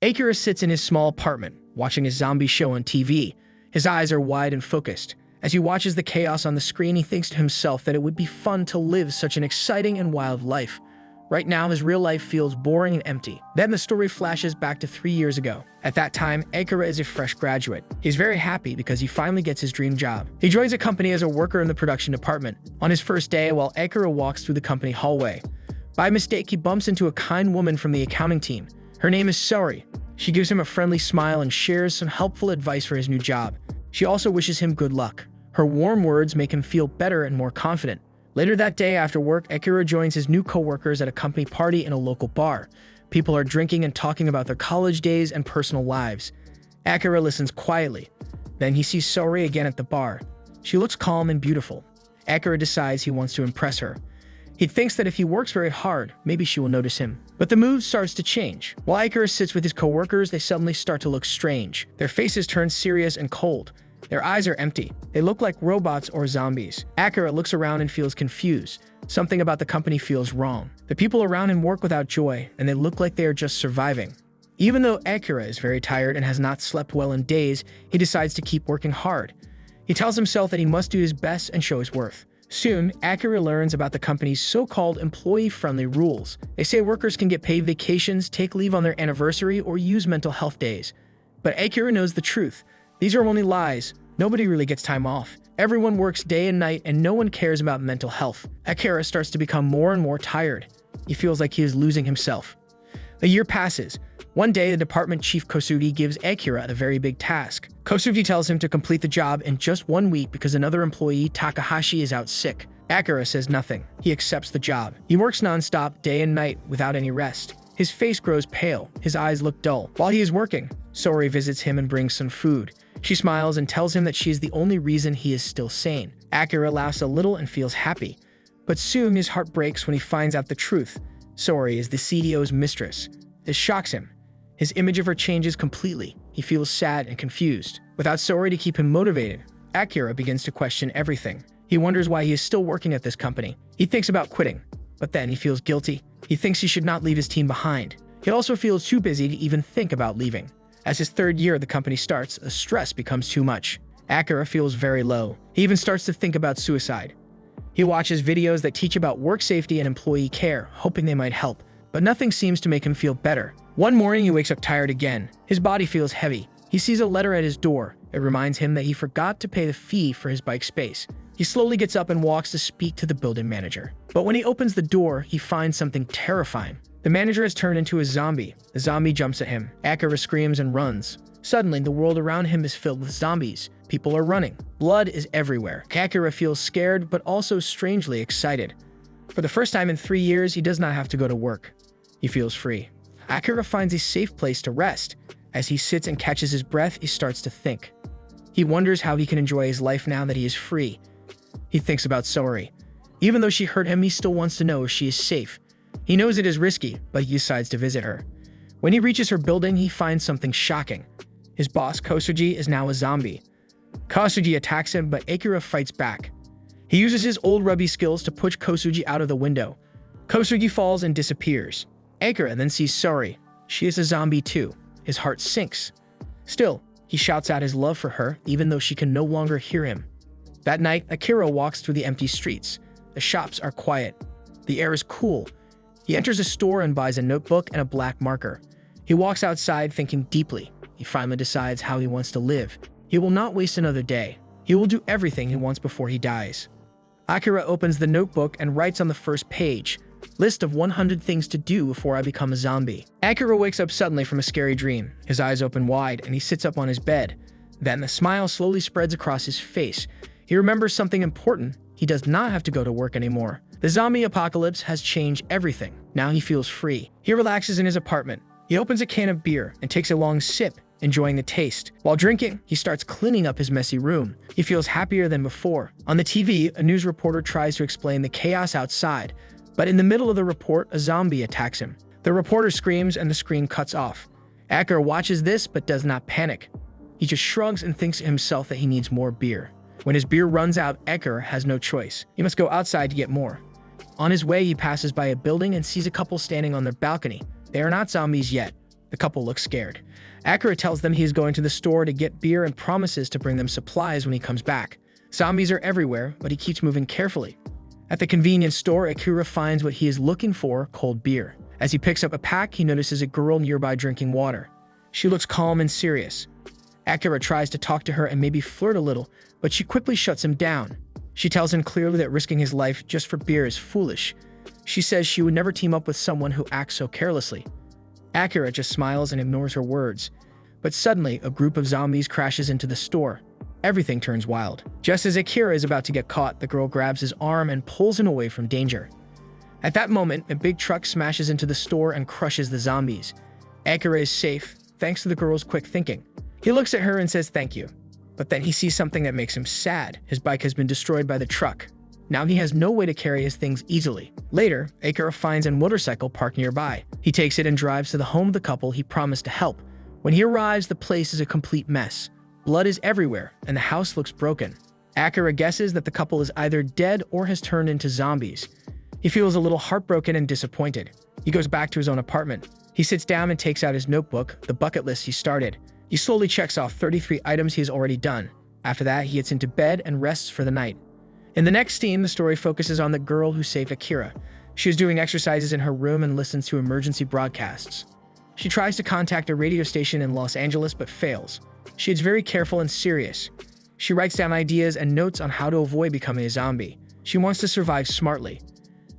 Akira sits in his small apartment, watching his zombie show on TV. His eyes are wide and focused. As he watches the chaos on the screen, he thinks to himself that it would be fun to live such an exciting and wild life. Right now, his real life feels boring and empty. Then the story flashes back to 3 years ago. At that time, Akira is a fresh graduate. He's very happy because he finally gets his dream job. He joins a company as a worker in the production department. On his first day, while Akira walks through the company hallway, by mistake, he bumps into a kind woman from the accounting team. Her name is Saori. She gives him a friendly smile and shares some helpful advice for his new job. She also wishes him good luck. Her warm words make him feel better and more confident. Later that day after work, Akira joins his new co-workers at a company party in a local bar. People are drinking and talking about their college days and personal lives. Akira listens quietly. Then he sees Saori again at the bar. She looks calm and beautiful. Akira decides he wants to impress her. He thinks that if he works very hard, maybe she will notice him. But the mood starts to change. While Akira sits with his co-workers, they suddenly start to look strange. Their faces turn serious and cold. Their eyes are empty. They look like robots or zombies. Akira looks around and feels confused. Something about the company feels wrong. The people around him work without joy, and they look like they are just surviving. Even though Akira is very tired and has not slept well in days, he decides to keep working hard. He tells himself that he must do his best and show his worth. Soon, Akira learns about the company's so-called employee-friendly rules. They say workers can get paid vacations, take leave on their anniversary, or use mental health days. But Akira knows the truth. These are only lies. Nobody really gets time off. Everyone works day and night, and no one cares about mental health. Akira starts to become more and more tired. He feels like he is losing himself. A year passes. One day, the department chief Kosugi gives Akira a very big task. Kosugi tells him to complete the job in just 1 week because another employee, Takahashi, is out sick. Akira says nothing. He accepts the job. He works non-stop, day and night, without any rest. His face grows pale. His eyes look dull. While he is working, Saori visits him and brings some food. She smiles and tells him that she is the only reason he is still sane. Akira laughs a little and feels happy. But soon his heart breaks when he finds out the truth. Saori is the CEO's mistress. This shocks him. His image of her changes completely. He feels sad and confused. Without Saori to keep him motivated, Akira begins to question everything. He wonders why he is still working at this company. He thinks about quitting, but then he feels guilty. He thinks he should not leave his team behind. He also feels too busy to even think about leaving. As his 3rd year of the company starts, the stress becomes too much. Akira feels very low. He even starts to think about suicide. He watches videos that teach about work safety and employee care, hoping they might help. But nothing seems to make him feel better. One morning, he wakes up tired again. His body feels heavy. He sees a letter at his door. It reminds him that he forgot to pay the fee for his bike space. He slowly gets up and walks to speak to the building manager. But when he opens the door, he finds something terrifying. The manager has turned into a zombie. The zombie jumps at him. Akira screams and runs. Suddenly, the world around him is filled with zombies. People are running. Blood is everywhere. Akira feels scared, but also strangely excited. For the first time in 3 years, he does not have to go to work. He feels free. Akira finds a safe place to rest. As he sits and catches his breath, he starts to think. He wonders how he can enjoy his life now that he is free. He thinks about Saori. Even though she hurt him, he still wants to know if she is safe. He knows it is risky, but he decides to visit her. When he reaches her building, he finds something shocking. His boss, Kosugi, is now a zombie. Kosugi attacks him, but Akira fights back. He uses his old rugby skills to push Kosugi out of the window. Kosugi falls and disappears. Akira then sees Saori. She is a zombie too. His heart sinks. Still, he shouts out his love for her, even though she can no longer hear him. That night, Akira walks through the empty streets. The shops are quiet. The air is cool. He enters a store and buys a notebook and a black marker. He walks outside thinking deeply. He finally decides how he wants to live. He will not waste another day. He will do everything he wants before he dies. Akira opens the notebook and writes on the first page, "List of 100 things to do before I become a zombie." Akira wakes up suddenly from a scary dream. His eyes open wide and he sits up on his bed. Then the smile slowly spreads across his face. He remembers something important. He does not have to go to work anymore. The zombie apocalypse has changed everything. Now he feels free. He relaxes in his apartment. He opens a can of beer and takes a long sip, enjoying the taste. While drinking, he starts cleaning up his messy room. He feels happier than before. On the TV, a news reporter tries to explain the chaos outside, but in the middle of the report, a zombie attacks him. The reporter screams and the screen cuts off. Akira watches this but does not panic. He just shrugs and thinks to himself that he needs more beer. When his beer runs out, Akira has no choice. He must go outside to get more. On his way, he passes by a building and sees a couple standing on their balcony. They are not zombies yet. The couple looks scared. Akira tells them he is going to the store to get beer and promises to bring them supplies when he comes back. Zombies are everywhere, but he keeps moving carefully. At the convenience store, Akira finds what he is looking for, cold beer. As he picks up a pack, he notices a girl nearby drinking water. She looks calm and serious. Akira tries to talk to her and maybe flirt a little, but she quickly shuts him down. She tells him clearly that risking his life just for beer is foolish. She says she would never team up with someone who acts so carelessly. Akira just smiles and ignores her words. But suddenly, a group of zombies crashes into the store. Everything turns wild. Just as Akira is about to get caught, the girl grabs his arm and pulls him away from danger. At that moment, a big truck smashes into the store and crushes the zombies. Akira is safe, thanks to the girl's quick thinking. He looks at her and says thank you. But then he sees something that makes him sad. His bike has been destroyed by the truck. Now he has no way to carry his things easily. Later, Akira finds a motorcycle parked nearby. He takes it and drives to the home of the couple he promised to help. When he arrives, the place is a complete mess. Blood is everywhere, and the house looks broken. Akira guesses that the couple is either dead or has turned into zombies. He feels a little heartbroken and disappointed. He goes back to his own apartment. He sits down and takes out his notebook, the bucket list he started. He slowly checks off 33 items he has already done. After that, he gets into bed and rests for the night. In the next scene, the story focuses on the girl who saved Akira. She is doing exercises in her room and listens to emergency broadcasts. She tries to contact a radio station in Los Angeles but fails. She is very careful and serious. She writes down ideas and notes on how to avoid becoming a zombie. She wants to survive smartly.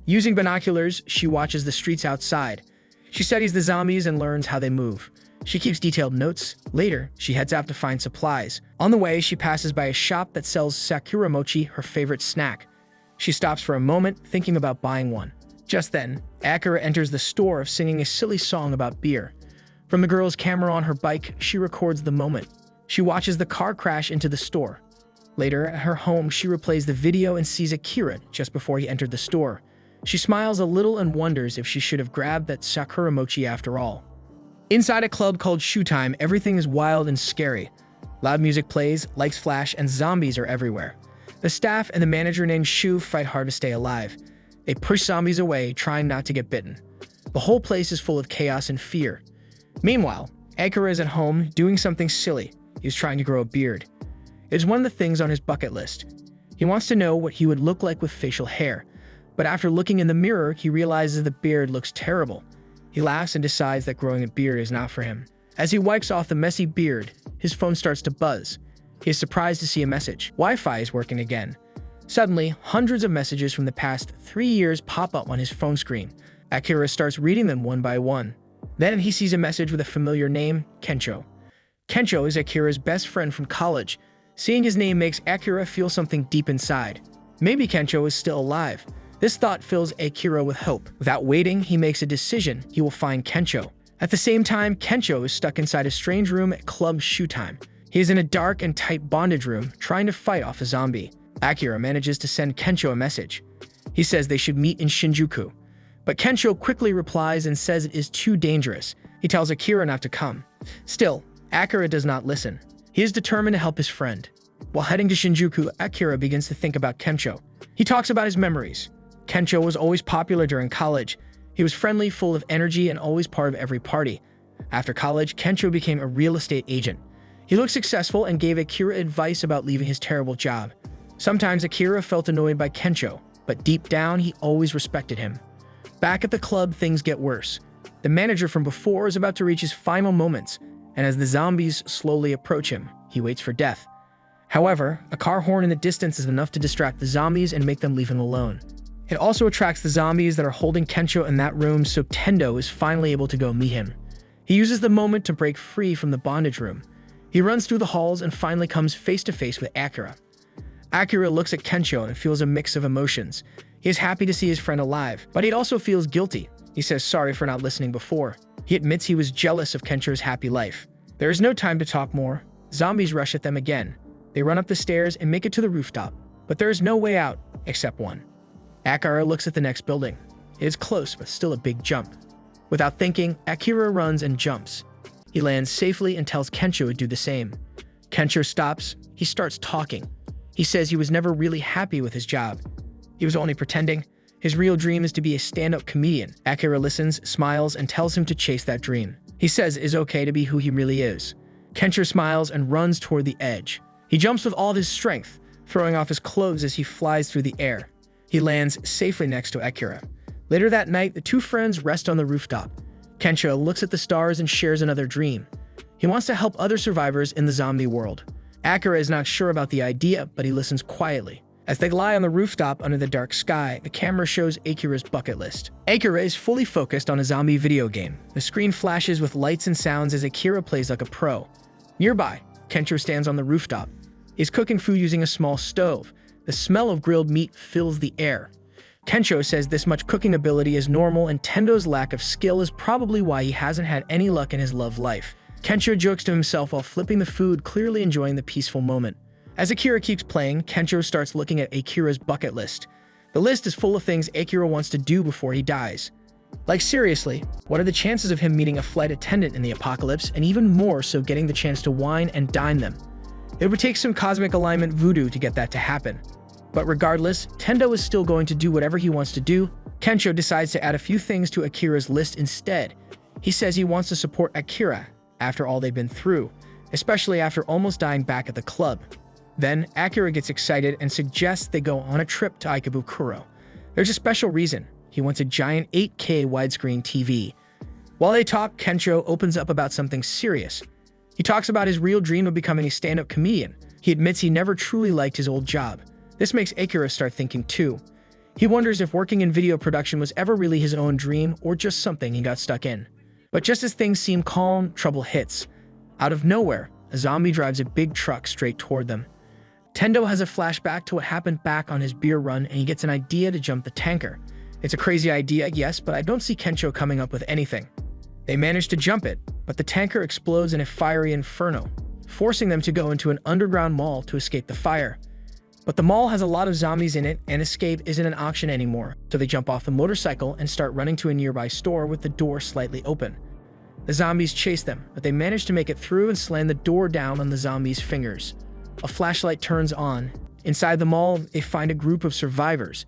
Using binoculars, she watches the streets outside. She studies the zombies and learns how they move. She keeps detailed notes. Later, she heads out to find supplies. On the way, she passes by a shop that sells Sakura Mochi, her favorite snack. She stops for a moment, thinking about buying one. Just then, Akira enters the store singing a silly song about beer. From the girl's camera on her bike, she records the moment. She watches the car crash into the store. Later, at her home, she replays the video and sees Akira just before he entered the store. She smiles a little and wonders if she should have grabbed that Sakura Mochi after all. Inside a club called Showtime, everything is wild and scary. Loud music plays, lights flash, and zombies are everywhere. The staff and the manager named Shu fight hard to stay alive. They push zombies away, trying not to get bitten. The whole place is full of chaos and fear. Meanwhile, Akira is at home doing something silly. He is trying to grow a beard. It is one of the things on his bucket list. He wants to know what he would look like with facial hair. But after looking in the mirror, he realizes the beard looks terrible. He laughs and decides that growing a beard is not for him. As he wipes off the messy beard, his phone starts to buzz. He is surprised to see a message. Wi-Fi is working again. Suddenly, hundreds of messages from the past 3 years pop up on his phone screen. Akira starts reading them one by one. Then he sees a message with a familiar name, Kencho. Kencho is Akira's best friend from college. Seeing his name makes Akira feel something deep inside. Maybe Kencho is still alive. This thought fills Akira with hope. Without waiting, he makes a decision. He will find Kencho. At the same time, Kencho is stuck inside a strange room at Club Showtime. He is in a dark and tight bondage room, trying to fight off a zombie. Akira manages to send Kencho a message. He says they should meet in Shinjuku. But Kencho quickly replies and says it is too dangerous. He tells Akira not to come. Still, Akira does not listen. He is determined to help his friend. While heading to Shinjuku, Akira begins to think about Kencho. He talks about his memories. Kencho was always popular during college. He was friendly, full of energy, and always part of every party. After college, Kencho became a real estate agent. He looked successful and gave Akira advice about leaving his terrible job. Sometimes Akira felt annoyed by Kencho, but deep down, he always respected him. Back at the club, things get worse. The manager from before is about to reach his final moments, and as the zombies slowly approach him, he waits for death. However, a car horn in the distance is enough to distract the zombies and make them leave him alone. It also attracts the zombies that are holding Kencho in that room, so Tendo is finally able to go meet him. He uses the moment to break free from the bondage room. He runs through the halls and finally comes face to face with Akira. Akira looks at Kencho and feels a mix of emotions. He is happy to see his friend alive, but he also feels guilty. He says sorry for not listening before. He admits he was jealous of Kencho's happy life. There is no time to talk more. Zombies rush at them again. They run up the stairs and make it to the rooftop, but there is no way out except one. Akira looks at the next building. It is close, but still a big jump. Without thinking, Akira runs and jumps. He lands safely and tells Kencho to do the same. Kencho stops. He starts talking. He says he was never really happy with his job. He was only pretending. His real dream is to be a stand-up comedian. Akira listens, smiles, and tells him to chase that dream. He says it is okay to be who he really is. Kencho smiles and runs toward the edge. He jumps with all of his strength, throwing off his clothes as he flies through the air. He lands safely next to Akira. Later that night, the two friends rest on the rooftop. Kencho looks at the stars and shares another dream. He wants to help other survivors in the zombie world. Akira is not sure about the idea, but he listens quietly. As they lie on the rooftop under the dark sky, the camera shows Akira's bucket list. Akira is fully focused on a zombie video game. The screen flashes with lights and sounds as Akira plays like a pro. Nearby, Kencho stands on the rooftop. He's cooking food using a small stove. The smell of grilled meat fills the air. Kencho says this much cooking ability is normal, and Tendo's lack of skill is probably why he hasn't had any luck in his love life. Kencho jokes to himself while flipping the food, clearly enjoying the peaceful moment. As Akira keeps playing, Kencho starts looking at Akira's bucket list. The list is full of things Akira wants to do before he dies. Like seriously, what are the chances of him meeting a flight attendant in the apocalypse, and even more so getting the chance to wine and dine them? It would take some cosmic alignment voodoo to get that to happen. But regardless, Tendo is still going to do whatever he wants to do. Kencho decides to add a few things to Akira's list instead. He says he wants to support Akira after all they've been through, especially after almost dying back at the club. Then, Akira gets excited and suggests they go on a trip to Ikebukuro. There's a special reason. He wants a giant 8K widescreen TV. While they talk, Kencho opens up about something serious. He talks about his real dream of becoming a stand-up comedian. He admits he never truly liked his old job. This makes Akira start thinking too. He wonders if working in video production was ever really his own dream or just something he got stuck in. But just as things seem calm, trouble hits. Out of nowhere, a zombie drives a big truck straight toward them. Tendo has a flashback to what happened back on his beer run, and he gets an idea to jump the tanker. It's a crazy idea, yes, but I don't see Kencho coming up with anything. They manage to jump it, but the tanker explodes in a fiery inferno, forcing them to go into an underground mall to escape the fire. But the mall has a lot of zombies in it, and escape isn't an option anymore, so they jump off the motorcycle and start running to a nearby store with the door slightly open. The zombies chase them, but they manage to make it through and slam the door down on the zombies' fingers. A flashlight turns on. Inside the mall, they find a group of survivors.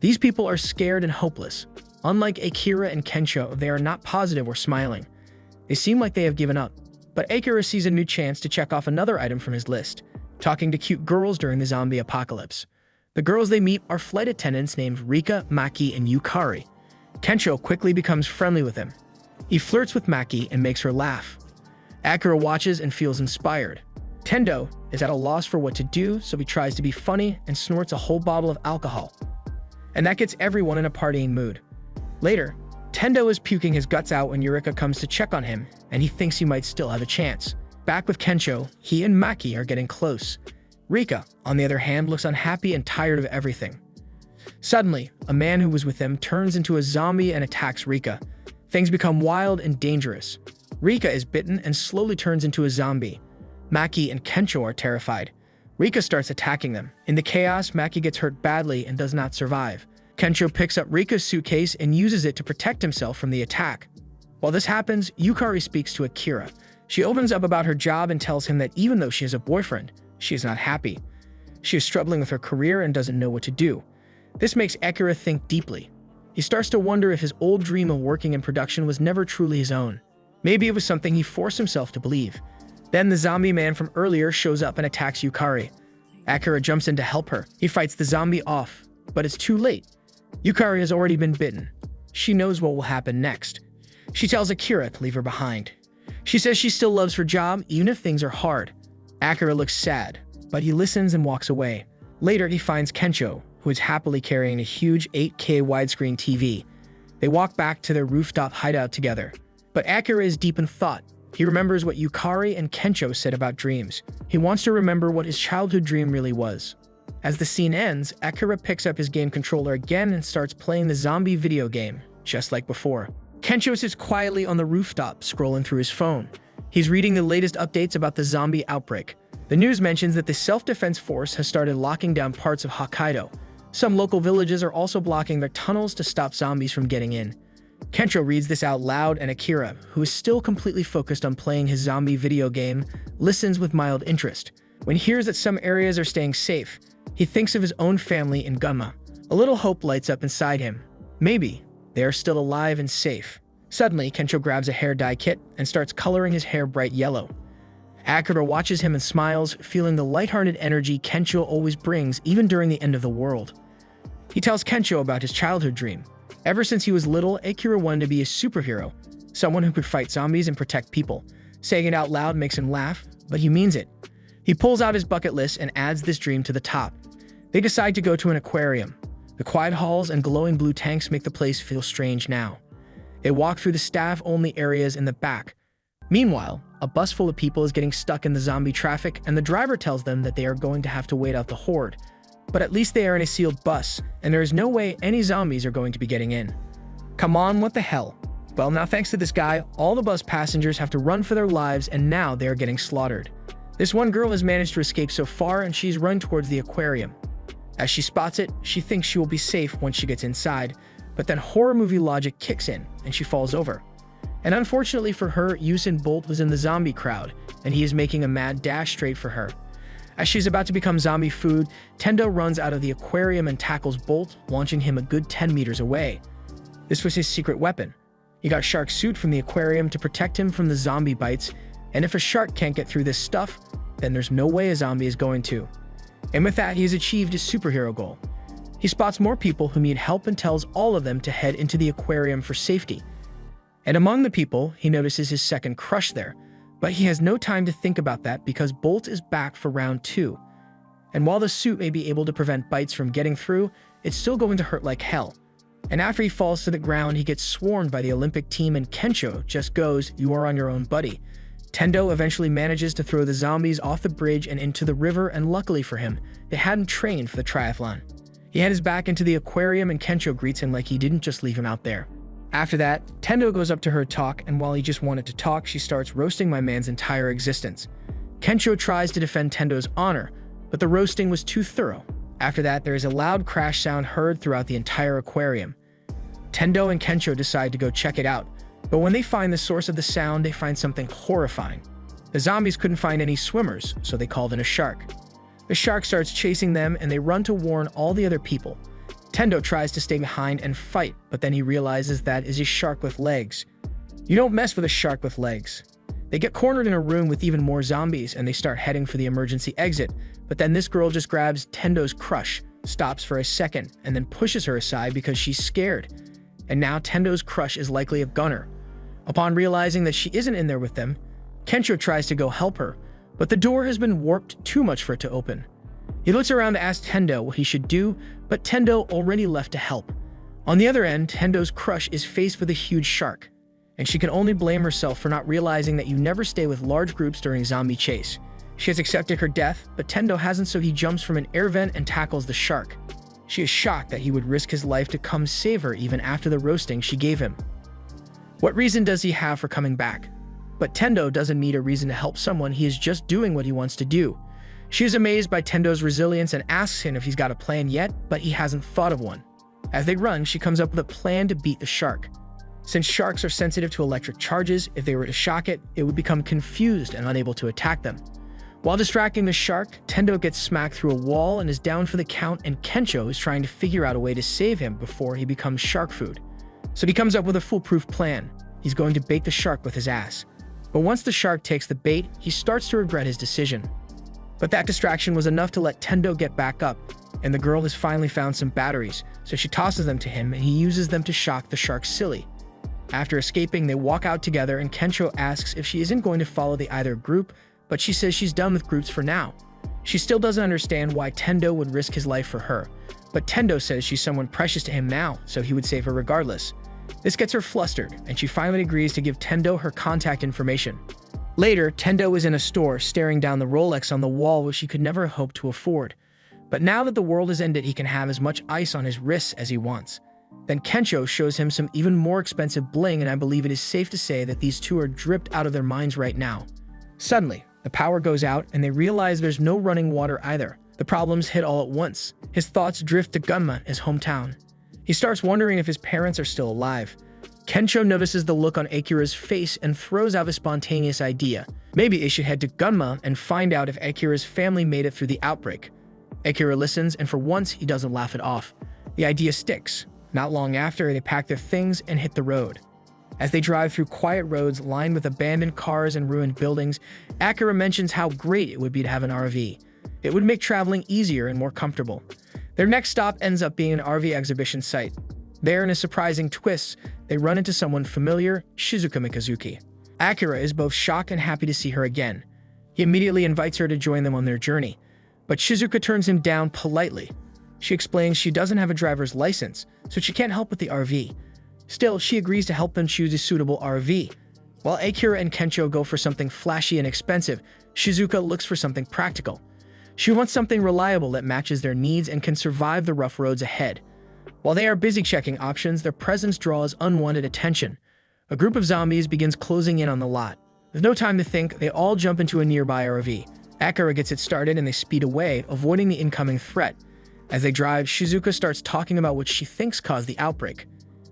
These people are scared and hopeless. Unlike Akira and Kencho, they are not positive or smiling. They seem like they have given up. But Akira sees a new chance to check off another item from his list: talking to cute girls during the zombie apocalypse. The girls they meet are flight attendants named Rika, Maki, and Yukari. Kencho quickly becomes friendly with them. He flirts with Maki and makes her laugh. Akira watches and feels inspired. Tendo is at a loss for what to do, so he tries to be funny and snorts a whole bottle of alcohol. And that gets everyone in a partying mood. Later, Tendo is puking his guts out when Yurika comes to check on him, and he thinks he might still have a chance. Back with Kencho, he and Maki are getting close. Rika, on the other hand, looks unhappy and tired of everything. Suddenly, a man who was with them turns into a zombie and attacks Rika. Things become wild and dangerous. Rika is bitten and slowly turns into a zombie. Maki and Kencho are terrified. Rika starts attacking them. In the chaos, Maki gets hurt badly and does not survive. Kencho picks up Rika's suitcase and uses it to protect himself from the attack. While this happens, Yukari speaks to Akira. She opens up about her job and tells him that even though she has a boyfriend, she is not happy. She is struggling with her career and doesn't know what to do. This makes Akira think deeply. He starts to wonder if his old dream of working in production was never truly his own. Maybe it was something he forced himself to believe. Then the zombie man from earlier shows up and attacks Yukari. Akira jumps in to help her. He fights the zombie off, but it's too late. Yukari has already been bitten. She knows what will happen next. She tells Akira to leave her behind. She says she still loves her job, even if things are hard. Akira looks sad, but he listens and walks away. Later, he finds Kencho, who is happily carrying a huge 8K widescreen TV. They walk back to their rooftop hideout together. But Akira is deep in thought. He remembers what Yukari and Kencho said about dreams. He wants to remember what his childhood dream really was. As the scene ends, Akira picks up his game controller again and starts playing the zombie video game, just like before. Kencho sits quietly on the rooftop, scrolling through his phone. He's reading the latest updates about the zombie outbreak. The news mentions that the self-defense force has started locking down parts of Hokkaido. Some local villages are also blocking their tunnels to stop zombies from getting in. Kencho reads this out loud, and Akira, who is still completely focused on playing his zombie video game, listens with mild interest. When he hears that some areas are staying safe, he thinks of his own family in Gunma. A little hope lights up inside him. Maybe they are still alive and safe. Suddenly, Kensho grabs a hair dye kit and starts coloring his hair bright yellow. Akira watches him and smiles, feeling the lighthearted energy Kensho always brings even during the end of the world. He tells Kensho about his childhood dream. Ever since he was little, Akira wanted to be a superhero, someone who could fight zombies and protect people. Saying it out loud makes him laugh, but he means it. He pulls out his bucket list and adds this dream to the top. They decide to go to an aquarium. The quiet halls and glowing blue tanks make the place feel strange now. They walk through the staff-only areas in the back. Meanwhile, a bus full of people is getting stuck in the zombie traffic, and the driver tells them that they are going to have to wait out the horde. But at least they are in a sealed bus, and there is no way any zombies are going to be getting in. Come on, what the hell? Well, now thanks to this guy, all the bus passengers have to run for their lives, and now they are getting slaughtered. This one girl has managed to escape so far, and she's run towards the aquarium. As she spots it, she thinks she will be safe once she gets inside, but then horror movie logic kicks in, and she falls over. And unfortunately for her, Usain Bolt was in the zombie crowd, and he is making a mad dash straight for her. As she's about to become zombie food, Tendo runs out of the aquarium and tackles Bolt, launching him a good 10 meters away. This was his secret weapon. He got Shark's suit from the aquarium to protect him from the zombie bites, and if a shark can't get through this stuff, then there's no way a zombie is going to. And with that, he has achieved his superhero goal. He spots more people who need help and tells all of them to head into the aquarium for safety. And among the people, he notices his second crush there, but he has no time to think about that because Bolt is back for round 2. And while the suit may be able to prevent bites from getting through, it's still going to hurt like hell. And after he falls to the ground, he gets swarmed by the Olympic team, and Kensho just goes, "You are on your own, buddy." Tendo eventually manages to throw the zombies off the bridge and into the river, and luckily for him, they hadn't trained for the triathlon. He heads back into the aquarium, and Kensho greets him like he didn't just leave him out there. After that, Tendo goes up to her to talk, and while he just wanted to talk, she starts roasting my man's entire existence. Kensho tries to defend Tendo's honor, but the roasting was too thorough. After that, there is a loud crash sound heard throughout the entire aquarium. Tendo and Kensho decide to go check it out, but when they find the source of the sound, they find something horrifying. The zombies couldn't find any swimmers, so they called in a shark. The shark starts chasing them, and they run to warn all the other people. Tendo tries to stay behind and fight, but then he realizes that is a shark with legs. You don't mess with a shark with legs. They get cornered in a room with even more zombies, and they start heading for the emergency exit, but then this girl just grabs Tendo's crush, stops for a second, and then pushes her aside because she's scared. And now Tendo's crush is likely a gunner. Upon realizing that she isn't in there with them, Kensho tries to go help her, but the door has been warped too much for it to open. He looks around to ask Tendo what he should do, but Tendo already left to help. On the other end, Tendo's crush is faced with a huge shark, and she can only blame herself for not realizing that you never stay with large groups during zombie chase. She has accepted her death, but Tendo hasn't, so he jumps from an air vent and tackles the shark. She is shocked that he would risk his life to come save her even after the roasting she gave him. What reason does he have for coming back? But Tendo doesn't need a reason to help someone, he is just doing what he wants to do. She is amazed by Tendo's resilience and asks him if he's got a plan yet, but he hasn't thought of one. As they run, she comes up with a plan to beat the shark. Since sharks are sensitive to electric charges, if they were to shock it, it would become confused and unable to attack them. While distracting the shark, Tendo gets smacked through a wall and is down for the count, and Kensho is trying to figure out a way to save him before he becomes shark food. So he comes up with a foolproof plan. He's going to bait the shark with his ass. But once the shark takes the bait, he starts to regret his decision. But that distraction was enough to let Tendo get back up, and the girl has finally found some batteries, so she tosses them to him and he uses them to shock the shark silly. After escaping, they walk out together, and Kensho asks if she isn't going to follow the either group, but she says she's done with groups for now. She still doesn't understand why Tendo would risk his life for her, but Tendo says she's someone precious to him now, so he would save her regardless. This gets her flustered, and she finally agrees to give Tendo her contact information. Later, Tendo is in a store staring down the Rolex on the wall, which he could never hope to afford. But now that the world has ended, he can have as much ice on his wrists as he wants. Then Kensho shows him some even more expensive bling, and I believe it is safe to say that these two are dripped out of their minds right now. Suddenly, the power goes out, and they realize there's no running water either. The problems hit all at once. His thoughts drift to Gunma, his hometown. He starts wondering if his parents are still alive. Kensho notices the look on Akira's face and throws out a spontaneous idea. Maybe they should head to Gunma and find out if Akira's family made it through the outbreak. Akira listens, and for once, he doesn't laugh it off. The idea sticks. Not long after, they pack their things and hit the road. As they drive through quiet roads lined with abandoned cars and ruined buildings, Akira mentions how great it would be to have an RV. It would make traveling easier and more comfortable. Their next stop ends up being an RV exhibition site. There, in a surprising twist, they run into someone familiar, Shizuka Mikazuki. Akira is both shocked and happy to see her again. He immediately invites her to join them on their journey, but Shizuka turns him down politely. She explains she doesn't have a driver's license, so she can't help with the RV. Still, she agrees to help them choose a suitable RV. While Akira and Kencho go for something flashy and expensive, Shizuka looks for something practical. She wants something reliable that matches their needs and can survive the rough roads ahead. While they are busy checking options, their presence draws unwanted attention. A group of zombies begins closing in on the lot. With no time to think, they all jump into a nearby RV. Akira gets it started and they speed away, avoiding the incoming threat. As they drive, Shizuka starts talking about what she thinks caused the outbreak.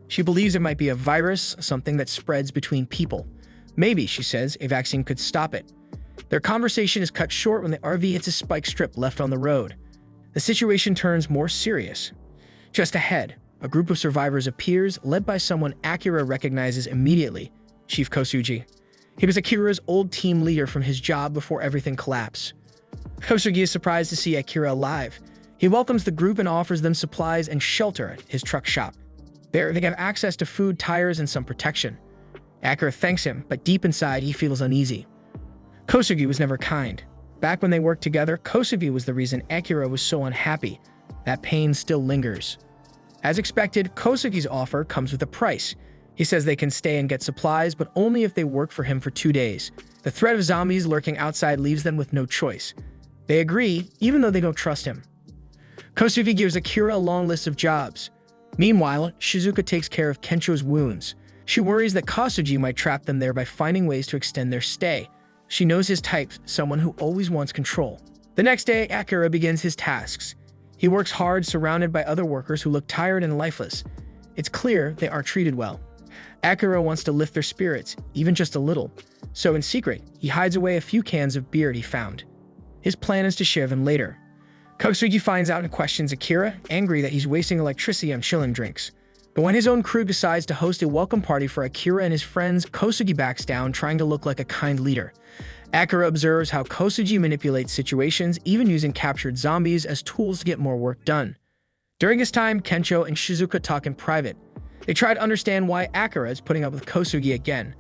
She believes it might be a virus, something that spreads between people. Maybe, she says, a vaccine could stop it. Their conversation is cut short when the RV hits a spike strip left on the road. The situation turns more serious. Just ahead, a group of survivors appears, led by someone Akira recognizes immediately, Chief Kosugi. He was Akira's old team leader from his job before everything collapsed. Kosugi is surprised to see Akira alive. He welcomes the group and offers them supplies and shelter at his truck shop. There, they have access to food, tires, and some protection. Akira thanks him, but deep inside, he feels uneasy. Kosugi was never kind. Back when they worked together, Kosugi was the reason Akira was so unhappy. That pain still lingers. As expected, Kosugi's offer comes with a price. He says they can stay and get supplies, but only if they work for him for 2 days. The threat of zombies lurking outside leaves them with no choice. They agree, even though they don't trust him. Kosugi gives Akira a long list of jobs. Meanwhile, Shizuka takes care of Kencho's wounds. She worries that Kosugi might trap them there by finding ways to extend their stay. She knows his type, someone who always wants control. The next day, Akira begins his tasks. He works hard, surrounded by other workers who look tired and lifeless. It's clear they aren't treated well. Akira wants to lift their spirits, even just a little. So in secret, he hides away a few cans of beer he found. His plan is to share them later. Kosugi finds out and questions Akira, angry that he's wasting electricity on chilling drinks. But when his own crew decides to host a welcome party for Akira and his friends, Kosugi backs down, trying to look like a kind leader. Akira observes how Kosugi manipulates situations, even using captured zombies as tools to get more work done. During this time, Kencho and Shizuka talk in private. They try to understand why Akira is putting up with Kosugi again.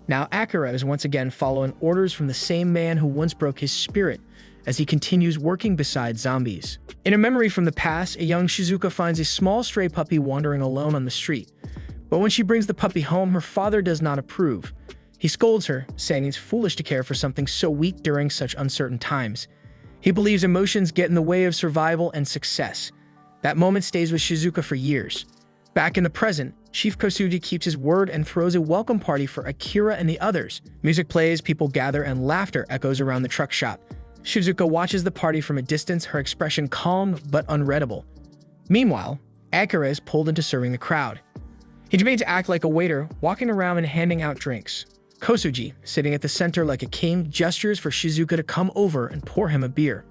Now Akira is once again following orders from the same man who once broke his spirit, as he continues working beside zombies. In a memory from the past, a young Shizuka finds a small stray puppy wandering alone on the street. But when she brings the puppy home, her father does not approve. He scolds her, saying it's foolish to care for something so weak during such uncertain times. He believes emotions get in the way of survival and success. That moment stays with Shizuka for years. Back in the present, Chief Kosugi keeps his word and throws a welcome party for Akira and the others. Music plays, people gather, and laughter echoes around the truck shop. Shizuka watches the party from a distance, her expression calm but unreadable. Meanwhile, Akira is pulled into serving the crowd. He debates to act like a waiter, walking around and handing out drinks. Kosugi, sitting at the center like a king, gestures for Shizuka to come over and pour him a beer.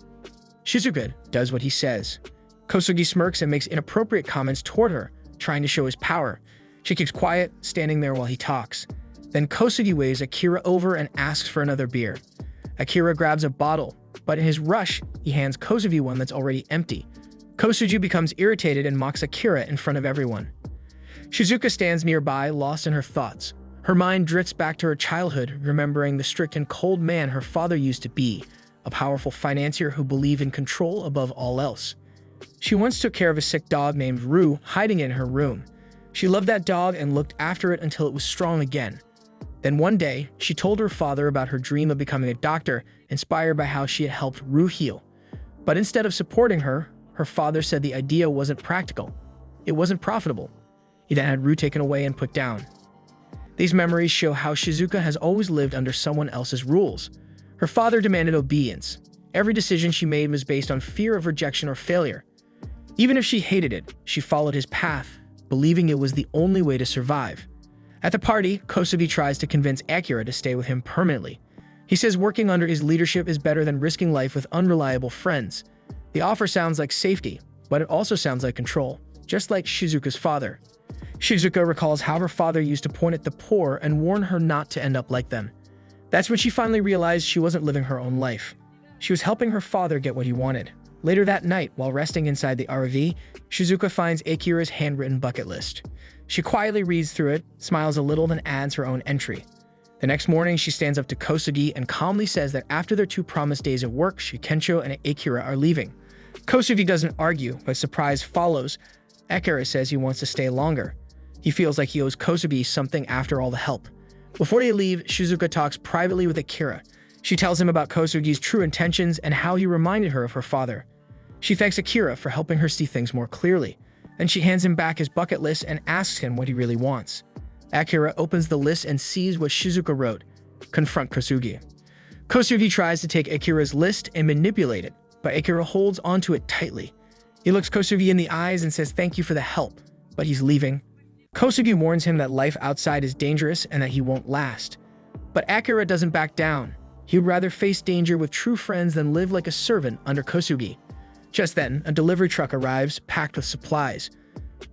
Shizuka does what he says. Kosugi smirks and makes inappropriate comments toward her, trying to show his power. She keeps quiet, standing there while he talks. Then Kosugi waves Akira over and asks for another beer. Akira grabs a bottle, but in his rush, he hands Kosugi one that's already empty. Kosugi becomes irritated and mocks Akira in front of everyone. Shizuka stands nearby, lost in her thoughts. Her mind drifts back to her childhood, remembering the strict and cold man her father used to be, a powerful financier who believed in control above all else. She once took care of a sick dog named Rue, hiding it in her room. She loved that dog and looked after it until it was strong again. Then one day, she told her father about her dream of becoming a doctor, inspired by how she had helped Rue heal. But instead of supporting her, her father said the idea wasn't practical. It wasn't profitable. He then had Rue taken away and put down. These memories show how Shizuka has always lived under someone else's rules. Her father demanded obedience. Every decision she made was based on fear of rejection or failure. Even if she hated it, she followed his path, believing it was the only way to survive. At the party, Kosugi tries to convince Akira to stay with him permanently. He says working under his leadership is better than risking life with unreliable friends. The offer sounds like safety, but it also sounds like control, just like Shizuka's father. Shizuka recalls how her father used to point at the poor and warn her not to end up like them. That's when she finally realized she wasn't living her own life. She was helping her father get what he wanted. Later that night, while resting inside the RV, Shizuka finds Akira's handwritten bucket list. She quietly reads through it, smiles a little, then adds her own entry. The next morning, she stands up to Kosugi and calmly says that after their 2 promised days at work, Kensho and Akira are leaving. Kosugi doesn't argue, but surprise follows. Akira says he wants to stay longer. He feels like he owes Kosugi something after all the help. Before they leave, Shizuka talks privately with Akira. She tells him about Kosugi's true intentions and how he reminded her of her father. She thanks Akira for helping her see things more clearly. Then she hands him back his bucket list and asks him what he really wants. Akira opens the list and sees what Shizuka wrote: confront Kosugi. Kosugi tries to take Akira's list and manipulate it, but Akira holds onto it tightly. He looks Kosugi in the eyes and says thank you for the help, but he's leaving. Kosugi warns him that life outside is dangerous and that he won't last. But Akira doesn't back down. He would rather face danger with true friends than live like a servant under Kosugi. Just then, a delivery truck arrives, packed with supplies.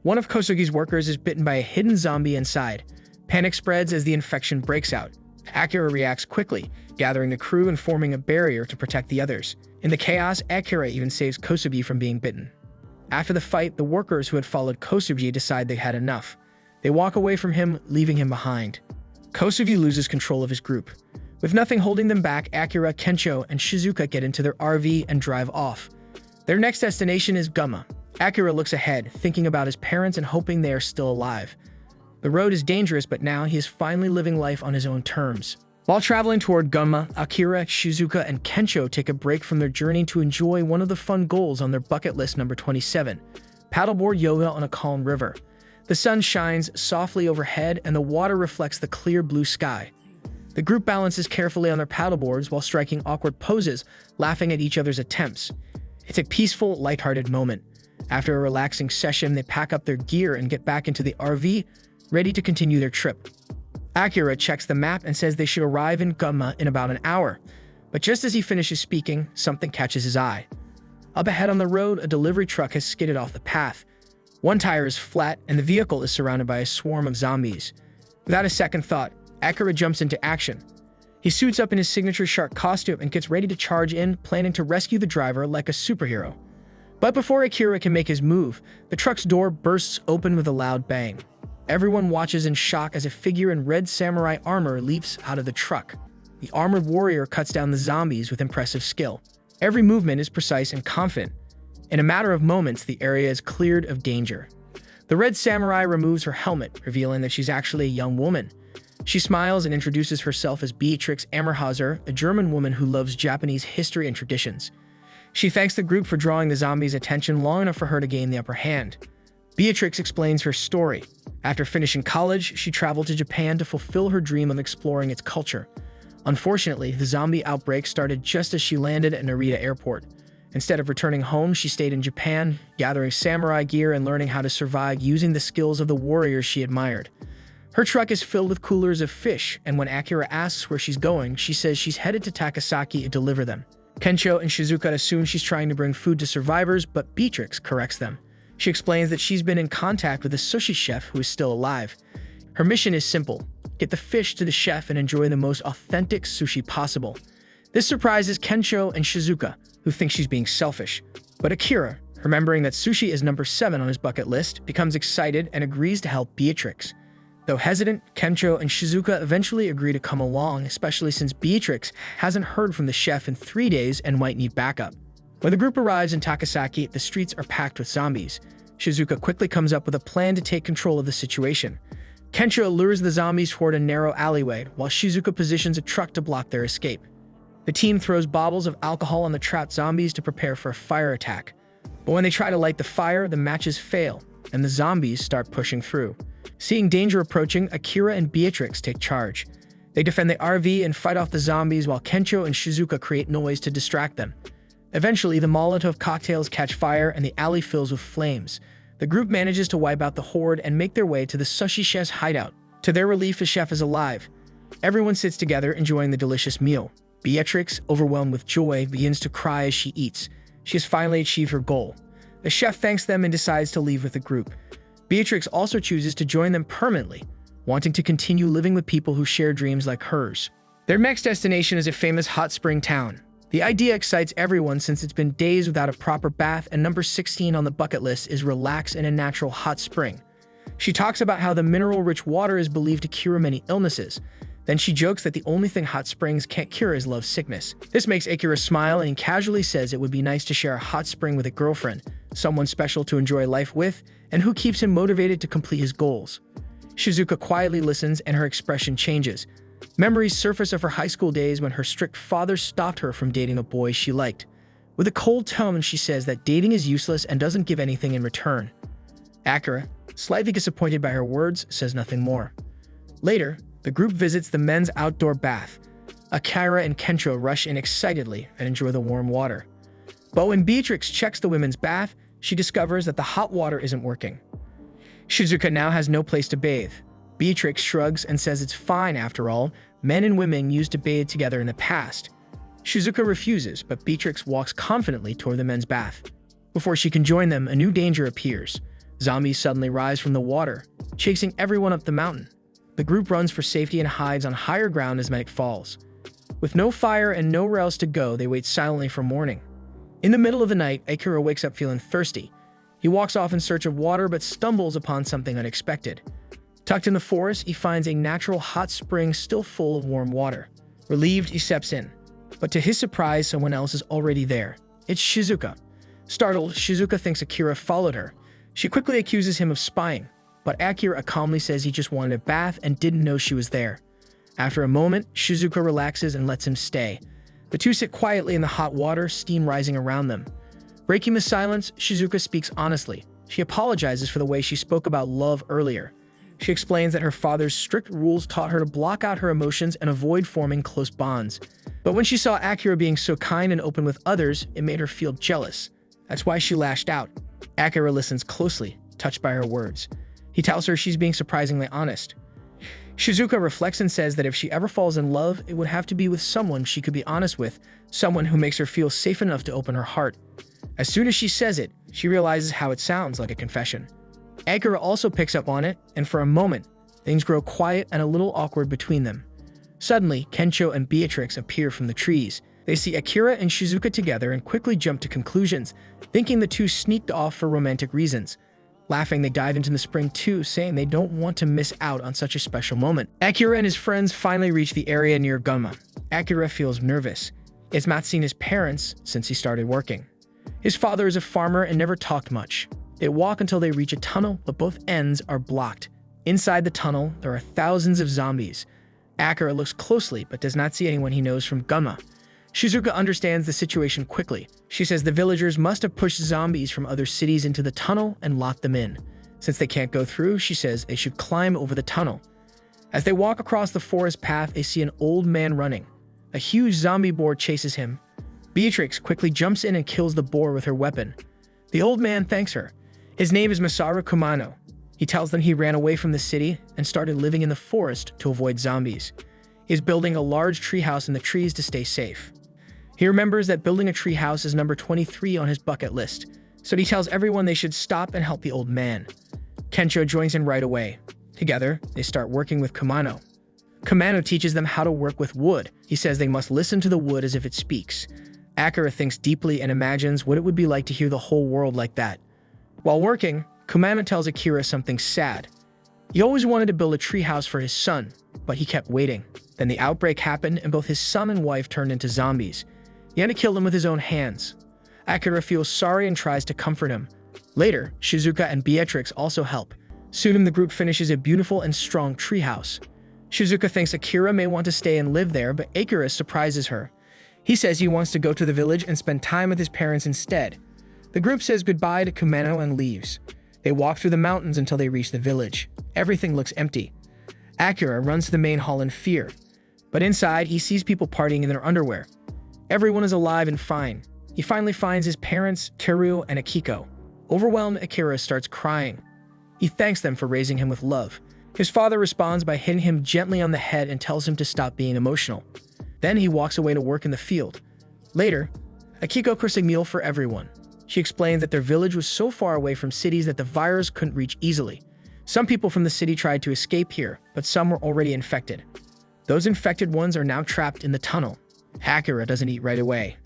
One of Kosugi's workers is bitten by a hidden zombie inside. Panic spreads as the infection breaks out. Akira reacts quickly, gathering the crew and forming a barrier to protect the others. In the chaos, Akira even saves Kosugi from being bitten. After the fight, the workers who had followed Kosugi decide they had enough. They walk away from him, leaving him behind. Kosugi loses control of his group. With nothing holding them back, Akira, Kensho, and Shizuka get into their RV and drive off. Their next destination is Gunma. Akira looks ahead, thinking about his parents and hoping they are still alive. The road is dangerous, but now he is finally living life on his own terms. While traveling toward Gunma, Akira, Shizuka, and Kensho take a break from their journey to enjoy one of the fun goals on their bucket list, number 27, paddleboard yoga on a calm river. The sun shines softly overhead and the water reflects the clear blue sky. The group balances carefully on their paddleboards while striking awkward poses, laughing at each other's attempts. It's a peaceful, lighthearted moment. After a relaxing session, they pack up their gear and get back into the RV, ready to continue their trip. Akira checks the map and says they should arrive in Gunma in about an hour. But just as he finishes speaking, something catches his eye. Up ahead on the road, a delivery truck has skidded off the path. One tire is flat, and the vehicle is surrounded by a swarm of zombies. Without a second thought, Akira jumps into action. He suits up in his signature shark costume and gets ready to charge in, planning to rescue the driver like a superhero. But before Akira can make his move, the truck's door bursts open with a loud bang. Everyone watches in shock as a figure in red samurai armor leaps out of the truck. The armored warrior cuts down the zombies with impressive skill. Every movement is precise and confident. In a matter of moments, the area is cleared of danger. The red samurai removes her helmet, revealing that she's actually a young woman. She smiles and introduces herself as Beatrix Ammerhauser, a German woman who loves Japanese history and traditions. She thanks the group for drawing the zombies' attention long enough for her to gain the upper hand. Beatrix explains her story. After finishing college, she traveled to Japan to fulfill her dream of exploring its culture. Unfortunately, the zombie outbreak started just as she landed at Narita Airport. Instead of returning home, she stayed in Japan, gathering samurai gear and learning how to survive using the skills of the warriors she admired. Her truck is filled with coolers of fish, and when Akira asks where she's going, she says she's headed to Takasaki to deliver them. Kensho and Shizuka assume she's trying to bring food to survivors, but Beatrix corrects them. She explains that she's been in contact with a sushi chef who is still alive. Her mission is simple: get the fish to the chef and enjoy the most authentic sushi possible. This surprises Kensho and Shizuka, who think she's being selfish. But Akira, remembering that sushi is number 7 on his bucket list, becomes excited and agrees to help Beatrix. Though hesitant, Kensho and Shizuka eventually agree to come along, especially since Beatrix hasn't heard from the chef in 3 days and might need backup. When the group arrives in Takasaki, the streets are packed with zombies. Shizuka quickly comes up with a plan to take control of the situation. Kensho lures the zombies toward a narrow alleyway, while Shizuka positions a truck to block their escape. The team throws bottles of alcohol on the trapped zombies to prepare for a fire attack. But when they try to light the fire, the matches fail, and the zombies start pushing through. Seeing danger approaching, Akira and Beatrix take charge. They defend the RV and fight off the zombies while Kensho and Shizuka create noise to distract them. Eventually, the Molotov cocktails catch fire and the alley fills with flames. The group manages to wipe out the horde and make their way to the sushi chef's hideout. To their relief, the chef is alive. Everyone sits together enjoying the delicious meal. Beatrix, overwhelmed with joy, begins to cry as she eats. She has finally achieved her goal. The chef thanks them and decides to leave with the group. Beatrix also chooses to join them permanently, wanting to continue living with people who share dreams like hers. Their next destination is a famous hot spring town. The idea excites everyone since it's been days without a proper bath, and number 16 on the bucket list is relax in a natural hot spring. She talks about how the mineral-rich water is believed to cure many illnesses. Then she jokes that the only thing hot springs can't cure is love sickness. This makes Akira smile, and he casually says it would be nice to share a hot spring with a girlfriend, someone special to enjoy life with, and who keeps him motivated to complete his goals. Shizuka quietly listens, and her expression changes. Memories surface of her high school days when her strict father stopped her from dating a boy she liked. With a cold tone, she says that dating is useless and doesn't give anything in return. Akira, slightly disappointed by her words, says nothing more. Later, the group visits the men's outdoor bath. Akira and Kensho rush in excitedly and enjoy the warm water. But when Beatrix checks the women's bath, she discovers that the hot water isn't working. Shizuka now has no place to bathe. Beatrix shrugs and says it's fine after all. Men and women used to bathe together in the past. Shizuka refuses, but Beatrix walks confidently toward the men's bath. Before she can join them, a new danger appears. Zombies suddenly rise from the water, chasing everyone up the mountain. The group runs for safety and hides on higher ground as night falls. With no fire and nowhere else to go, they wait silently for morning. In the middle of the night, Akira wakes up feeling thirsty. He walks off in search of water but stumbles upon something unexpected. Tucked in the forest, he finds a natural hot spring still full of warm water. Relieved, he steps in. But to his surprise, someone else is already there. It's Shizuka. Startled, Shizuka thinks Akira followed her. She quickly accuses him of spying, but Akira calmly says he just wanted a bath and didn't know she was there. After a moment, Shizuka relaxes and lets him stay. The two sit quietly in the hot water, steam rising around them. Breaking the silence, Shizuka speaks honestly. She apologizes for the way she spoke about love earlier. She explains that her father's strict rules taught her to block out her emotions and avoid forming close bonds. But when she saw Akira being so kind and open with others, it made her feel jealous. That's why she lashed out. Akira listens closely, touched by her words. He tells her she's being surprisingly honest. Shizuka reflects and says that if she ever falls in love, it would have to be with someone she could be honest with, someone who makes her feel safe enough to open her heart. As soon as she says it, she realizes how it sounds like a confession. Akira also picks up on it, and for a moment, things grow quiet and a little awkward between them. Suddenly, Kensho and Beatrix appear from the trees. They see Akira and Shizuka together and quickly jump to conclusions, thinking the two sneaked off for romantic reasons. Laughing, they dive into the spring too, saying they don't want to miss out on such a special moment. Akira and his friends finally reach the area near Gunma. Akira feels nervous. He has not seen his parents since he started working. His father is a farmer and never talked much. They walk until they reach a tunnel, but both ends are blocked. Inside the tunnel, there are thousands of zombies. Akira looks closely, but does not see anyone he knows from Gunma. Shizuka understands the situation quickly. She says the villagers must have pushed zombies from other cities into the tunnel and locked them in. Since they can't go through, she says they should climb over the tunnel. As they walk across the forest path, they see an old man running. A huge zombie boar chases him. Beatrix quickly jumps in and kills the boar with her weapon. The old man thanks her. His name is Masaru Kumano. He tells them he ran away from the city and started living in the forest to avoid zombies. He is building a large treehouse in the trees to stay safe. He remembers that building a treehouse is number 23 on his bucket list, so he tells everyone they should stop and help the old man. Kensho joins in right away. Together, they start working with Kumano. Kumano teaches them how to work with wood. He says they must listen to the wood as if it speaks. Akira thinks deeply and imagines what it would be like to hear the whole world like that. While working, Kumano tells Akira something sad. He always wanted to build a treehouse for his son, but he kept waiting. Then the outbreak happened and both his son and wife turned into zombies. He had to kill them with his own hands. Akira feels sorry and tries to comfort him. Later, Shizuka and Beatrix also help. Soon the group finishes a beautiful and strong treehouse. Shizuka thinks Akira may want to stay and live there, but Akira surprises her. He says he wants to go to the village and spend time with his parents instead. The group says goodbye to Kumano and leaves. They walk through the mountains until they reach the village. Everything looks empty. Akira runs to the main hall in fear. But inside, he sees people partying in their underwear. Everyone is alive and fine. He finally finds his parents, Teru and Akiko. Overwhelmed, Akira starts crying. He thanks them for raising him with love. His father responds by hitting him gently on the head and tells him to stop being emotional. Then he walks away to work in the field. Later, Akiko cooks a meal for everyone. She explained that their village was so far away from cities that the virus couldn't reach easily. Some people from the city tried to escape here, but some were already infected. Those infected ones are now trapped in the tunnel. Akira doesn't eat right away.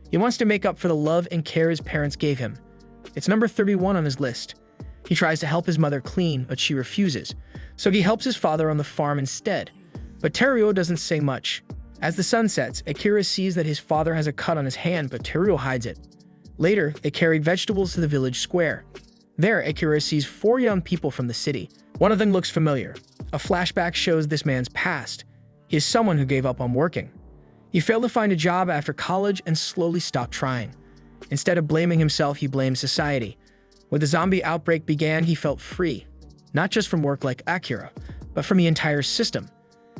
He wants to make up for the love and care his parents gave him. It's number 31 on his list. He tries to help his mother clean, but she refuses, so he helps his father on the farm instead. But Teruo doesn't say much. As the sun sets, Akira sees that his father has a cut on his hand, but Teruo hides it. Later, they carried vegetables to the village square. There, Akira sees 4 young people from the city. One of them looks familiar. A flashback shows this man's past. He is someone who gave up on working. He failed to find a job after college and slowly stopped trying. Instead of blaming himself, he blamed society. When the zombie outbreak began, he felt free. Not just from work like Akira, but from the entire system.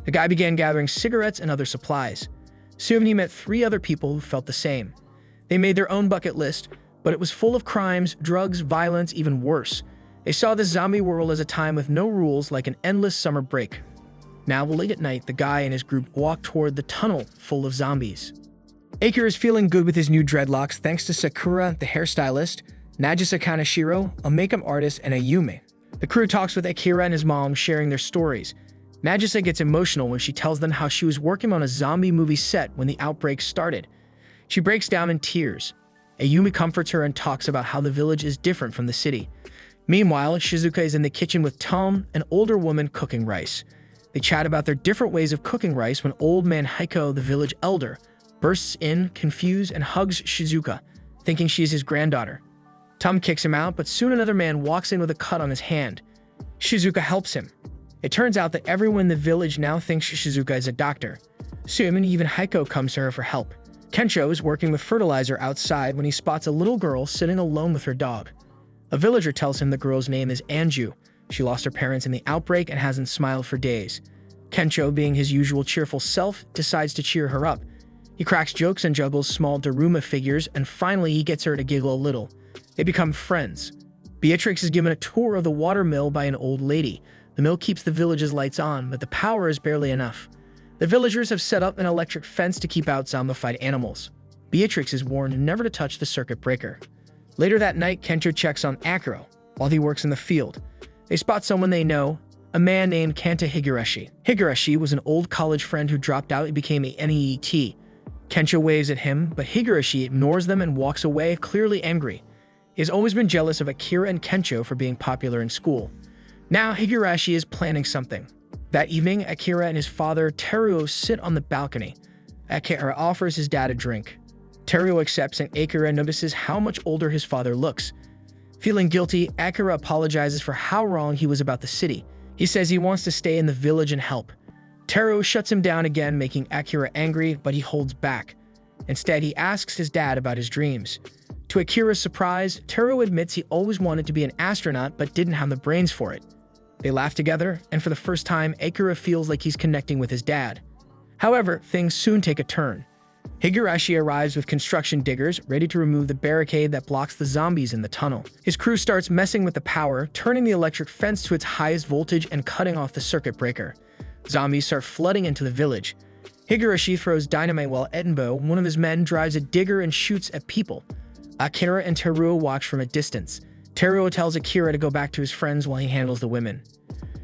The guy began gathering cigarettes and other supplies. Soon he met 3 other people who felt the same. They made their own bucket list, but it was full of crimes, drugs, violence, even worse. They saw the zombie world as a time with no rules, like an endless summer break. Now, late at night, the guy and his group walk toward the tunnel full of zombies. Akira is feeling good with his new dreadlocks thanks to Sakura, the hairstylist, Nagisa Kaneshiro, a makeup artist, and Ayume. The crew talks with Akira and his mom, sharing their stories. Nagisa gets emotional when she tells them how she was working on a zombie movie set when the outbreak started. She breaks down in tears. Ayumi comforts her and talks about how the village is different from the city. Meanwhile, Shizuka is in the kitchen with Tom, an older woman cooking rice. They chat about their different ways of cooking rice when old man Heiko, the village elder, bursts in, confused, and hugs Shizuka, thinking she is his granddaughter. Tom kicks him out, but soon another man walks in with a cut on his hand. Shizuka helps him. It turns out that everyone in the village now thinks Shizuka is a doctor. Soon, even Heiko comes to her for help. Kensho is working with fertilizer outside when he spots a little girl sitting alone with her dog. A villager tells him the girl's name is Anju. She lost her parents in the outbreak and hasn't smiled for days. Kensho, being his usual cheerful self, decides to cheer her up. He cracks jokes and juggles small Daruma figures, and finally he gets her to giggle a little. They become friends. Beatrix is given a tour of the water mill by an old lady. The mill keeps the village's lights on, but the power is barely enough. The villagers have set up an electric fence to keep out zombified animals. Beatrix is warned never to touch the circuit breaker. Later that night, Kensho checks on Akira while he works in the field. They spot someone they know, a man named Kanta Higurashi. Higurashi was an old college friend who dropped out and became a NEET. Kensho waves at him, but Higurashi ignores them and walks away, clearly angry. He has always been jealous of Akira and Kensho for being popular in school. Now Higurashi is planning something. That evening, Akira and his father, Teruo, sit on the balcony. Akira offers his dad a drink. Teruo accepts and Akira notices how much older his father looks. Feeling guilty, Akira apologizes for how wrong he was about the city. He says he wants to stay in the village and help. Teruo shuts him down again, making Akira angry, but he holds back. Instead, he asks his dad about his dreams. To Akira's surprise, Teruo admits he always wanted to be an astronaut but didn't have the brains for it. They laugh together, and for the first time, Akira feels like he's connecting with his dad. However, things soon take a turn. Higurashi arrives with construction diggers, ready to remove the barricade that blocks the zombies in the tunnel. His crew starts messing with the power, turning the electric fence to its highest voltage and cutting off the circuit breaker. Zombies start flooding into the village. Higurashi throws dynamite while Etenbo, one of his men, drives a digger and shoots at people. Akira and Teruo watch from a distance. Teruo tells Akira to go back to his friends while he handles the women.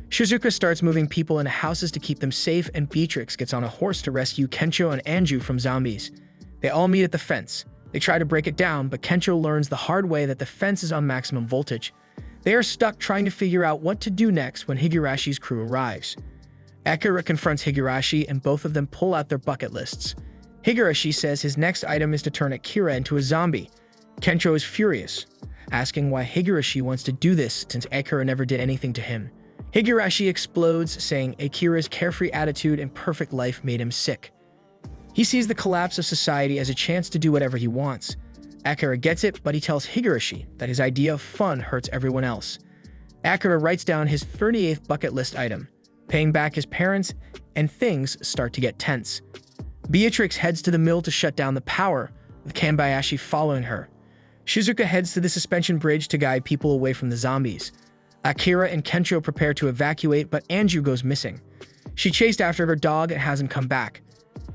Shizuka starts moving people into houses to keep them safe, and Beatrix gets on a horse to rescue Kensho and Anju from zombies. They all meet at the fence. They try to break it down, but Kensho learns the hard way that the fence is on maximum voltage. They are stuck trying to figure out what to do next when Higurashi's crew arrives. Akira confronts Higurashi, and both of them pull out their bucket lists. Higurashi says his next item is to turn Akira into a zombie. Kensho is furious, asking why Higurashi wants to do this since Akira never did anything to him. Higurashi explodes, saying Akira's carefree attitude and perfect life made him sick. He sees the collapse of society as a chance to do whatever he wants. Akira gets it, but he tells Higurashi that his idea of fun hurts everyone else. Akira writes down his 38th bucket list item, paying back his parents, and things start to get tense. Beatrix heads to the mill to shut down the power, with Kanbayashi following her. Shizuka heads to the suspension bridge to guide people away from the zombies. Akira and Kensho prepare to evacuate, but Anju goes missing. She chased after her dog and hasn't come back.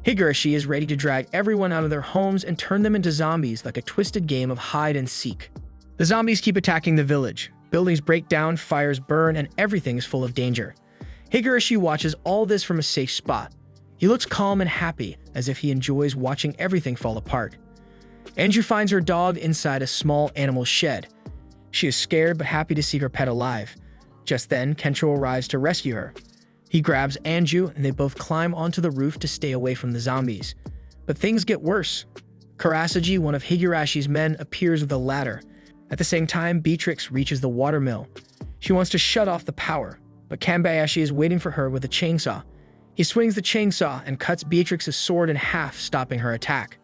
Higurashi is ready to drag everyone out of their homes and turn them into zombies like a twisted game of hide and seek. The zombies keep attacking the village. Buildings break down, fires burn, and everything is full of danger. Higurashi watches all this from a safe spot. He looks calm and happy, as if he enjoys watching everything fall apart. Anju finds her dog inside a small animal shed. She is scared but happy to see her pet alive. Just then, Kencho arrives to rescue her. He grabs Anju and they both climb onto the roof to stay away from the zombies. But things get worse. Kurasagi, one of Higurashi's men, appears with a ladder. At the same time, Beatrix reaches the watermill. She wants to shut off the power, but Kanbayashi is waiting for her with a chainsaw. He swings the chainsaw and cuts Beatrix's sword in half, stopping her attack.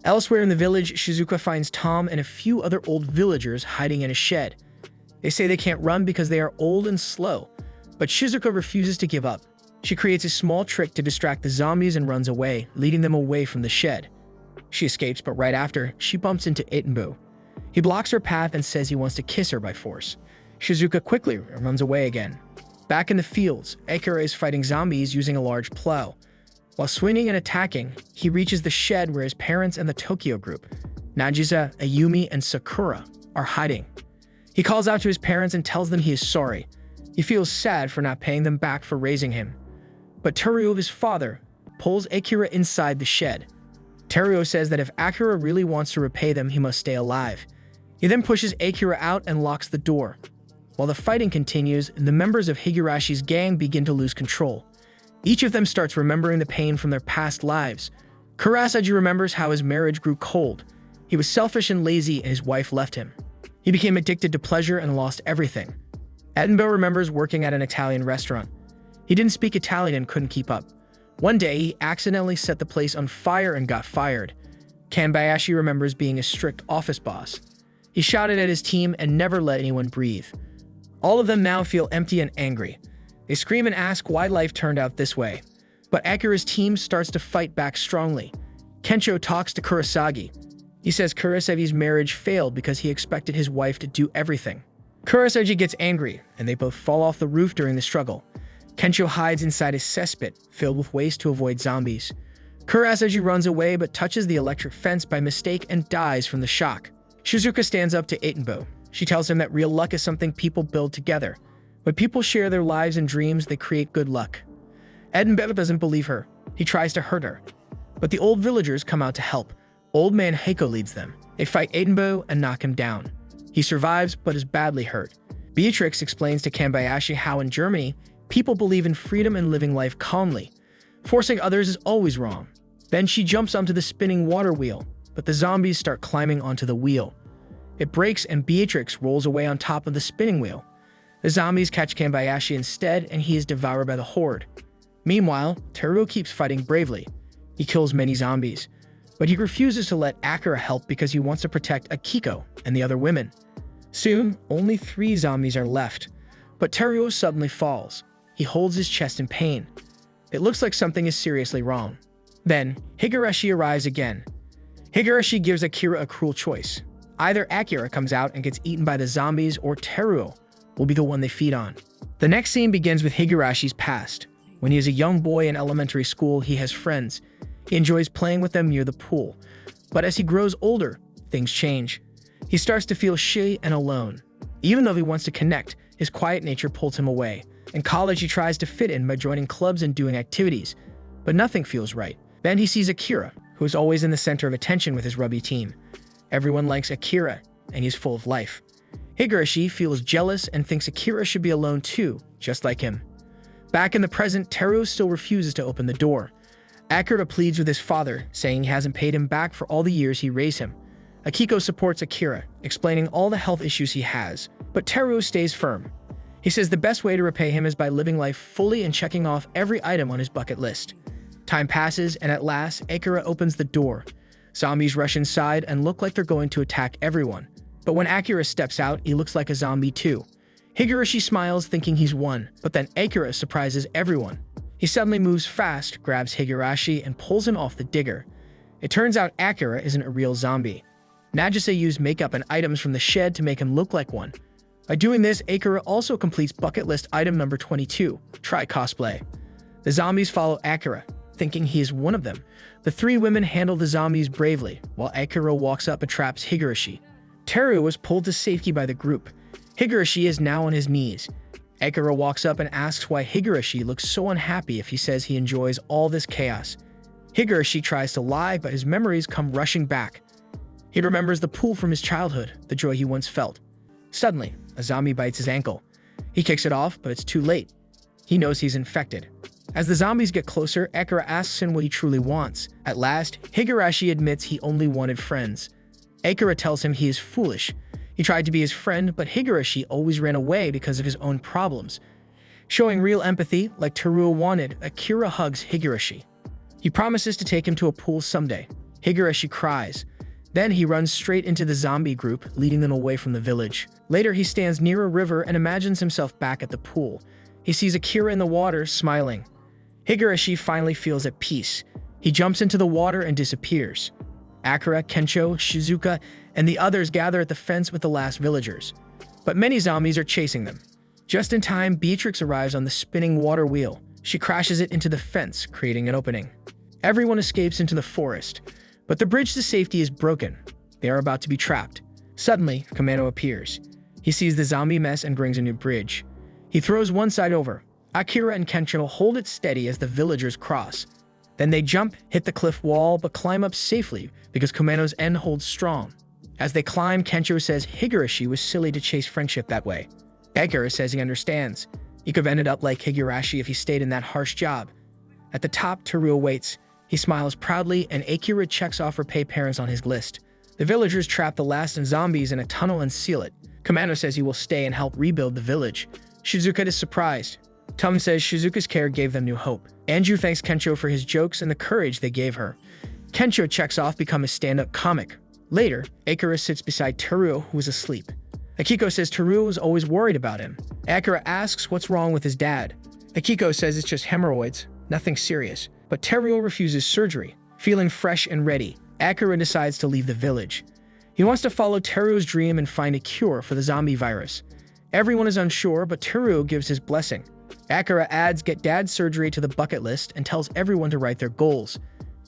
Elsewhere in the village, Shizuka finds Tom and a few other old villagers hiding in a shed. They say they can't run because they are old and slow, but Shizuka refuses to give up. She creates a small trick to distract the zombies and runs away, leading them away from the shed. She escapes, but right after, she bumps into Itenbu. He blocks her path and says he wants to kiss her by force. Shizuka quickly runs away again. Back in the fields, Akira is fighting zombies using a large plow. While swinging and attacking, he reaches the shed where his parents and the Tokyo group, Nagisa, Ayumi, and Sakura, are hiding. He calls out to his parents and tells them he is sorry. He feels sad for not paying them back for raising him. But Teruo, his father, pulls Akira inside the shed. Teruo says that if Akira really wants to repay them, he must stay alive. He then pushes Akira out and locks the door. While the fighting continues, the members of Higurashi's gang begin to lose control. Each of them starts remembering the pain from their past lives. Kurasagi remembers how his marriage grew cold. He was selfish and lazy and his wife left him. He became addicted to pleasure and lost everything. Etenbo remembers working at an Italian restaurant. He didn't speak Italian and couldn't keep up. One day, he accidentally set the place on fire and got fired. Kanbayashi remembers being a strict office boss. He shouted at his team and never let anyone breathe. All of them now feel empty and angry. They scream and ask why life turned out this way. But Akira's team starts to fight back strongly. Kencho talks to Kurasagi. He says Kurasagi's marriage failed because he expected his wife to do everything. Kurasagi gets angry, and they both fall off the roof during the struggle. Kencho hides inside his cesspit, filled with waste to avoid zombies. Kurasagi runs away but touches the electric fence by mistake and dies from the shock. Shizuka stands up to Itenbo. She tells him that real luck is something people build together. When people share their lives and dreams, they create good luck. Etenbo doesn't believe her. He tries to hurt her. But the old villagers come out to help. Old man Heiko leads them. They fight Itenbo and knock him down. He survives but is badly hurt. Beatrix explains to Kanbayashi how in Germany, people believe in freedom and living life calmly. Forcing others is always wrong. Then she jumps onto the spinning water wheel, but the zombies start climbing onto the wheel. It breaks and Beatrix rolls away on top of the spinning wheel. The zombies catch Kanbayashi instead and he is devoured by the horde. Meanwhile, Teruo keeps fighting bravely. He kills many zombies, but he refuses to let Akira help because he wants to protect Akiko and the other women. Soon, only 3 zombies are left, but Teruo suddenly falls. He holds his chest in pain. It looks like something is seriously wrong. Then, Higurashi arrives again. Higurashi gives Akira a cruel choice. Either Akira comes out and gets eaten by the zombies, or Teruo will be the one they feed on. The next scene begins with Higurashi's past. When he is a young boy in elementary school, he has friends. He enjoys playing with them near the pool. But as he grows older, things change. He starts to feel shy and alone. Even though he wants to connect, his quiet nature pulls him away. In college, he tries to fit in by joining clubs and doing activities, but nothing feels right. Then he sees Akira, who is always in the center of attention with his rugby team. Everyone likes Akira, and he's full of life. Higurashi feels jealous and thinks Akira should be alone too, just like him. Back in the present, Teruo still refuses to open the door. Akira pleads with his father, saying he hasn't paid him back for all the years he raised him. Akiko supports Akira, explaining all the health issues he has, but Teruo stays firm. He says the best way to repay him is by living life fully and checking off every item on his bucket list. Time passes, and at last, Akira opens the door. Zombies rush inside and look like they're going to attack everyone. But when Akira steps out, he looks like a zombie too. Higurashi smiles, thinking he's won, but then Akira surprises everyone. He suddenly moves fast, grabs Higurashi, and pulls him off the digger. It turns out Akira isn't a real zombie. Nagisa used makeup and items from the shed to make him look like one. By doing this, Akira also completes bucket list item number 22, try cosplay. The zombies follow Akira, thinking he is one of them. The three women handle the zombies bravely, while Akira walks up and traps Higurashi. Teru was pulled to safety by the group. Higurashi is now on his knees. Akira walks up and asks why Higurashi looks so unhappy if he says he enjoys all this chaos. Higurashi tries to lie, but his memories come rushing back. He remembers the pool from his childhood, the joy he once felt. Suddenly, a zombie bites his ankle. He kicks it off, but it's too late. He knows he's infected. As the zombies get closer, Akira asks him what he truly wants. At last, Higurashi admits he only wanted friends. Akira tells him he is foolish. He tried to be his friend, but Higurashi always ran away because of his own problems. Showing real empathy, like Teruo wanted, Akira hugs Higurashi. He promises to take him to a pool someday. Higurashi cries. Then he runs straight into the zombie group, leading them away from the village. Later, he stands near a river and imagines himself back at the pool. He sees Akira in the water, smiling. Higurashi finally feels at peace. He jumps into the water and disappears. Akira, Kensho, Shizuka, and the others gather at the fence with the last villagers. But many zombies are chasing them. Just in time, Beatrix arrives on the spinning water wheel. She crashes it into the fence, creating an opening. Everyone escapes into the forest, but the bridge to safety is broken. They are about to be trapped. Suddenly, Commando appears. He sees the zombie mess and brings a new bridge. He throws one side over. Akira and Kensho hold it steady as the villagers cross. Then they jump, hit the cliff wall, but climb up safely because Commando's end holds strong. As they climb, Kensho says Higurashi was silly to chase friendship that way. Akira says he understands. He could have ended up like Higurashi if he stayed in that harsh job. At the top, Teruo waits. He smiles proudly, and Akira checks off her pay parents on his list. The villagers trap the last zombies in a tunnel and seal it. Commando says he will stay and help rebuild the village. Shizuka is surprised. Tum says Shizuka's care gave them new hope. Anju thanks Kensho for his jokes and the courage they gave her. Kensho checks off become a stand-up comic. Later, Akira sits beside Teruo, who is asleep. Akiko says Teruo was always worried about him. Akira asks what's wrong with his dad. Akiko says it's just hemorrhoids, nothing serious. But Teruo refuses surgery. Feeling fresh and ready, Akira decides to leave the village. He wants to follow Teruo's dream and find a cure for the zombie virus. Everyone is unsure, but Teruo gives his blessing. Akira adds get dad surgery to the bucket list and tells everyone to write their goals.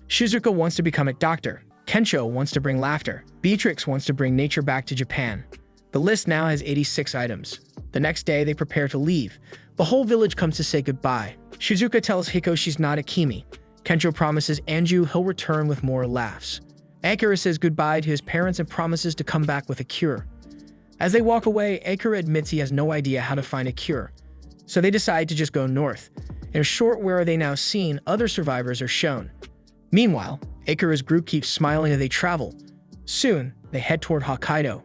Shizuka wants to become a doctor. Kensho wants to bring laughter. Beatrix wants to bring nature back to Japan. The list now has 86 items. The next day, they prepare to leave. The whole village comes to say goodbye. Shizuka tells Hiko she's not Akimi. Kensho promises Anju he'll return with more laughs. Akira says goodbye to his parents and promises to come back with a cure. As they walk away, Akira admits he has no idea how to find a cure. So they decide to just go north. In a short Where Are They Now scene, other survivors are shown. Meanwhile, Akira's group keeps smiling as they travel. Soon, they head toward Hokkaido.